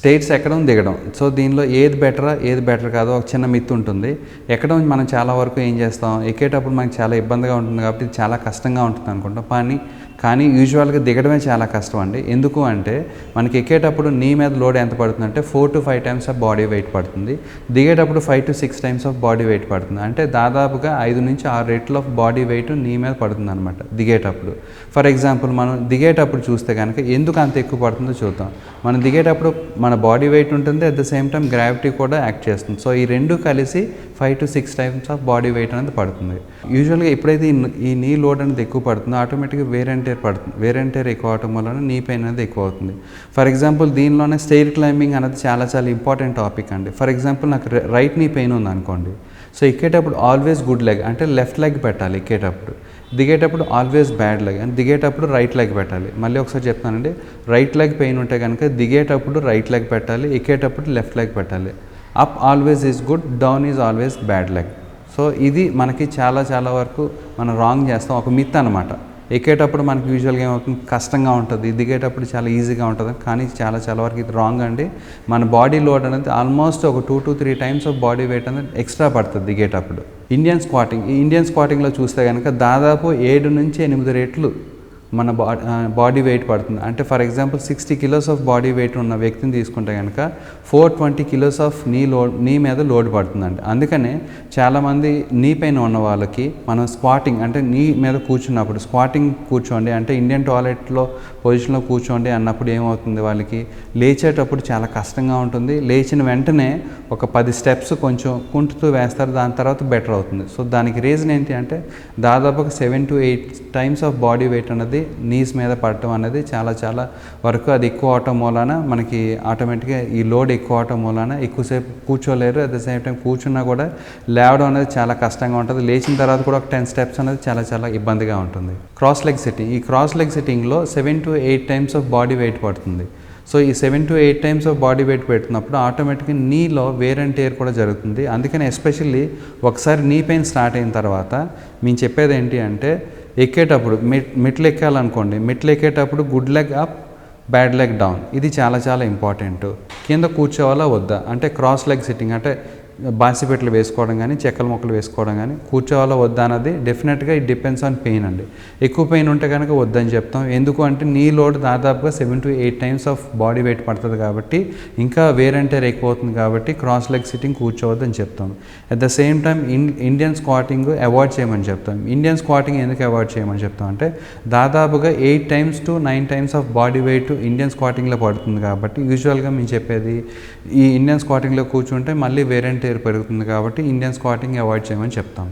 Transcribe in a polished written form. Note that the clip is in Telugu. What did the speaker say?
స్టేట్స్ ఎక్కడం దిగడం. సో దీనిలో ఏది బెటర్ కాదో ఒక చిన్న మిత్ ఉంటుంది. ఎక్కడం మనం చాలా వరకు ఏం చేస్తాం, ఎక్కేటప్పుడు మనకి చాలా ఇబ్బందిగా ఉంటుంది కాబట్టి ఇది చాలా కష్టంగా ఉంటుంది అనుకుంటాం. కానీ యూజువల్గా దిగడమే చాలా కష్టం అండి. ఎందుకు అంటే మనకి ఎక్కేటప్పుడు నీ మీద లోడ్ ఎంత పడుతుందంటే 4 to 5 times of body weight పడుతుంది. దిగేటప్పుడు 5 to 6 times of body weight పడుతుంది. అంటే దాదాపుగా 5 నుంచి 6 రెట్లు ఆఫ్ బాడీ వెయిట్ నీ మీద పడుతుంది అనమాట దిగేటప్పుడు. ఫర్ ఎగ్జాంపుల్ మనం దిగేటప్పుడు చూస్తే కనుక ఎందుకు అంత ఎక్కువ పడుతుందో చూద్దాం. మనం దిగేటప్పుడు మన బాడీ వెయిట్ ఉంటుంది, at the same time gravity కూడా యాక్ట్ చేస్తుంది. సో ఈ రెండు కలిసి 5 to 6 times of body wait అనేది పడుతుంది. యూజువల్గా ఎప్పుడైతే ఈ నీ లోడ్ అనేది ఎక్కువ పడుతుందో ఆటోమేటిక్గా వేర్ అండ్ టేర్ ఎక్కువ అవటం వలన నీ పెయిన్ అనేది ఎక్కువ అవుతుంది. ఫర్ ఎగ్జాంపుల్ దీనిలోనే స్టెయిర్ క్లైంబింగ్ అనేది చాలా ఇంపార్టెంట్ టాపిక్ అండి. ఫర్ ఎగ్జాంపుల్ నాకు రైట్ నీ పెయిన్ ఉంది అనుకోండి. సో ఎక్కేటప్పుడు ఆల్వేస్ గుడ్ లెగ్ అంటే లెఫ్ట్ లెగ్ పెట్టాలి ఎక్కేటప్పుడు. దిగేటప్పుడు ఆల్వేస్ బ్యాడ్ లెగ్ అంటే దిగేటప్పుడు రైట్ లెగ్ పెట్టాలి. మళ్ళీ ఒకసారి చెప్తానండి, రైట్ లెగ్ పెయిన్ ఉంటే కనుక దిగేటప్పుడు రైట్ లెగ్ పెట్టాలి, ఎక్కేటప్పుడు లెఫ్ట్ లెగ్ పెట్టాలి. Up always is good, down is always bad leg. So ఇది మనకి చాలా వరకు మనం రాంగ్ చేస్తాం, ఒక మిత్ అనమాట. ఎక్కేటప్పుడు మనకి యూజువల్గా ఏమవుతుంది, కష్టంగా ఉంటుంది, దిగేటప్పుడు చాలా ఈజీగా ఉంటుంది. కానీ చాలా వరకు ఇది రాంగ్ అండి. మన బాడీ లోడ్ అనేది ఆల్మోస్ట్ ఒక 2 to 3 times of body wait అనేది ఎక్స్ట్రా పడుతుంది దిగేటప్పుడు. ఇండియన్ స్క్వాటింగ్లో చూస్తే కనుక దాదాపు 7 నుంచి 8 రెట్లు మన బాడీ వెయిట్ పడుతుంది. అంటే for example 60 kilos of body wait ఉన్న వ్యక్తిని తీసుకుంటే కనుక 420 kilos ఆఫ్ నీ మీద లోడ్ పడుతుందండి. అందుకనే చాలామంది నీ పెయిన్ ఉన్న వాళ్ళకి మనం స్క్వాటింగ్ అంటే నీ మీద కూర్చున్నప్పుడు కూర్చోండి అంటే ఇండియన్ టాయిలెట్లో పొజిషన్లో కూర్చోండి అన్నప్పుడు ఏమవుతుంది, వాళ్ళకి లేచేటప్పుడు చాలా కష్టంగా ఉంటుంది. లేచిన వెంటనే ఒక 10 steps కొంచెం కుంటుతూ వేస్తారు, దాని తర్వాత బెటర్ అవుతుంది. సో దానికి రీజన్ ఏంటి అంటే దాదాపుగా 7 to 8 times of body wait అనేది నీస్ మీద పడటం అనేది చాలా వరకు అది ఎక్కువ అవటం మూలాన మనకి ఆటోమేటిక్గా ఈ లోడ్ ఎక్కువ అవటం మూలాన ఎక్కువసేపు కూర్చోలేరు. అట్ ద సేమ్ టైం కూర్చున్నా కూడా లేవడం అనేది చాలా కష్టంగా ఉంటుంది. లేచిన తర్వాత కూడా ఒక 10 steps అనేది చాలా ఇబ్బందిగా ఉంటుంది. క్రాస్ లెగ్ సిట్టింగ్లో 7 to 8 times of body weight పడుతుంది. సో ఈ 7 to 8 times of body weight పెట్టినప్పుడు ఆటోమేటిక్గా నీలో వేర్ అండ్ టేర్ కూడా జరుగుతుంది. అందుకని ఎస్పెషల్లీ ఒకసారి నీ పెయిన్ స్టార్ట్ అయిన తర్వాత మేము చెప్పేది ఏంటి అంటే ఎక్కేటప్పుడు మెట్లు ఎక్కాలనుకోండి, మెట్లు ఎక్కేటప్పుడు good leg up, bad leg down, ఇది చాలా ఇంపార్టెంట్. కింద కూర్చోవాలా వద్దా అంటే క్రాస్ లెగ్ సిట్టింగ్ అంటే బాసిపెట్లు వేసుకోవడం కానీ చెక్కల మొక్కలు వేసుకోవడం కానీ కూర్చోవాలో వద్దా అన్నది డెఫినెట్గా ఇట్ డిపెండ్స్ ఆన్ పెయిన్ అండి. ఎక్కువ పెయిన్ ఉంటే కనుక వద్దని చెప్తాం. ఎందుకు అంటే నీ లోడ్ దాదాపుగా 7 to 8 times of body weight పడుతుంది కాబట్టి ఇంకా వేర్ అండ్ టేర్ ఎక్కువ అవుతుంది కాబట్టి క్రాస్ లెగ్ సిట్టింగ్ కూర్చోవద్దని చెప్తాం. At the same time Indian squatting avoid చేయమని చెప్తాం. ఇండియన్ స్క్వాటింగ్ ఎందుకు అవాయిడ్ చేయమని చెప్తాం అంటే దాదాపుగా 8 times to 9 times of body weight Indian స్క్వాటింగ్లో పడుతుంది కాబట్టి యూజువల్గా మేము చెప్పేది ఈ ఇండియన్ స్క్వాటింగ్లో కూర్చుంటే మళ్ళీ వేర్ అండ్ టేర్ పెరుగుతుంది కాబట్టి ఇండియన్ స్క్వాటింగ్ అవాయిడ్ చేయమని చెప్తాం.